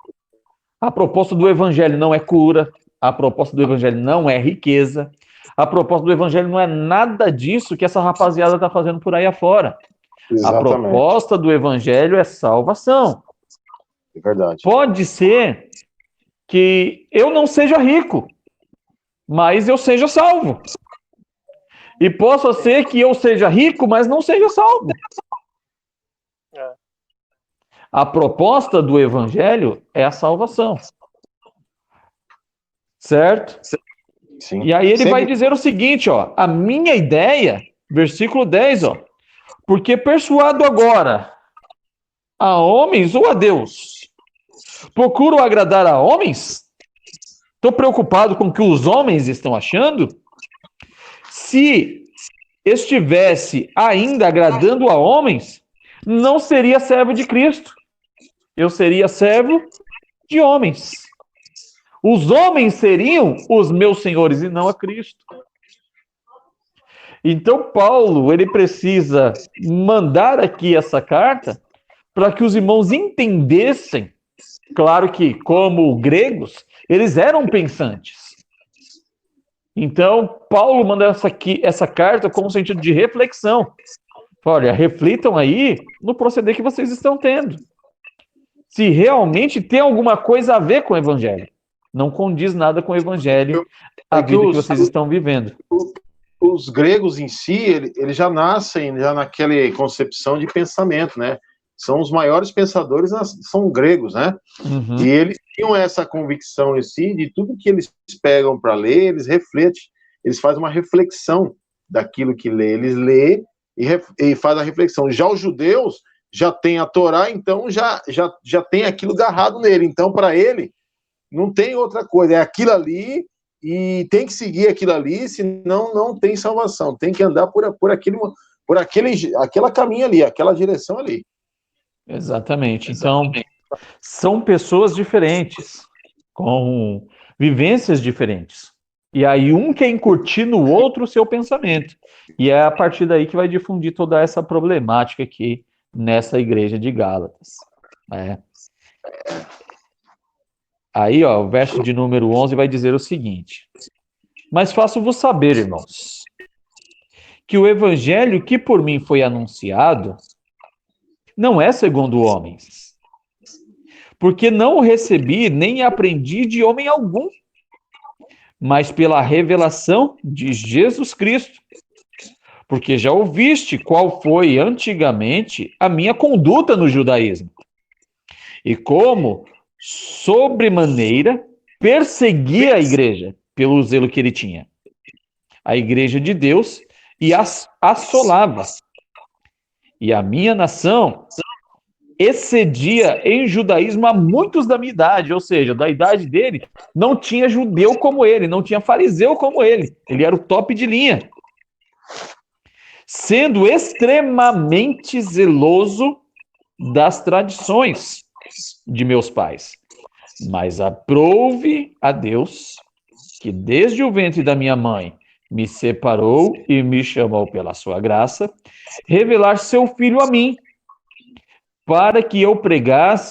A proposta do evangelho não é cura. A proposta do evangelho não é riqueza. A proposta do evangelho não é nada disso que essa rapaziada está fazendo por aí afora. Exatamente. A proposta do evangelho é salvação. É verdade. Pode ser que eu não seja rico, mas eu seja salvo. E possa ser que eu seja rico, mas não seja salvo. A proposta do evangelho é a salvação. Certo? Sim. E aí ele vai dizer o seguinte, ó, a minha ideia, versículo 10, ó, porque persuado agora a homens ou a Deus? Procuro agradar a homens? Estou preocupado com o que os homens estão achando? Se estivesse ainda agradando a homens, não seria servo de Cristo. Eu seria servo de homens. Os homens seriam os meus senhores e não a Cristo. Então, Paulo, ele precisa mandar aqui essa carta para que os irmãos entendessem. Claro que, como gregos, eles eram pensantes. Então, Paulo manda essa carta com um sentido de reflexão. Olha, reflitam aí no proceder que vocês estão tendo. Se realmente tem alguma coisa a ver com o evangelho. Não condiz nada com o evangelho, a vida que vocês estão vivendo. Os gregos em si, eles já nascem já naquela concepção de pensamento, né? São os maiores pensadores, são gregos, né? Uhum. E eles tinham essa convicção em si, de tudo que eles pegam para ler, eles refletem, eles fazem uma reflexão daquilo que lê. Eles lê e faz a reflexão. Já os judeus já têm a Torá, então já tem aquilo agarrado nele. Então, para ele, não tem outra coisa, é aquilo ali e tem que seguir aquilo ali, senão não tem salvação. Tem que andar por aquela caminho ali, aquela direção ali. Exatamente. Então, são pessoas diferentes, com vivências diferentes. E aí um quer incutir no outro o seu pensamento. E é a partir daí que vai difundir toda essa problemática aqui nessa igreja de Gálatas. Aí, ó, o verso de número 11 vai dizer o seguinte: mas faço-vos saber, irmãos, que o evangelho que por mim foi anunciado não é segundo homens, porque não o recebi nem aprendi de homem algum, mas pela revelação de Jesus Cristo. Porque já ouviste qual foi antigamente a minha conduta no judaísmo, e como, sobremaneira, perseguia a igreja pelo zelo que ele tinha, a igreja de Deus, e assolava. E a minha nação excedia em judaísmo a muitos da minha idade, ou seja, da idade dele, não tinha judeu como ele, não tinha fariseu como ele era o top de linha. Sendo extremamente zeloso das tradições de meus pais. Mas aprouve a Deus, que desde o ventre da minha mãe me separou e me chamou pela sua graça, revelar seu filho a mim, para que eu pregasse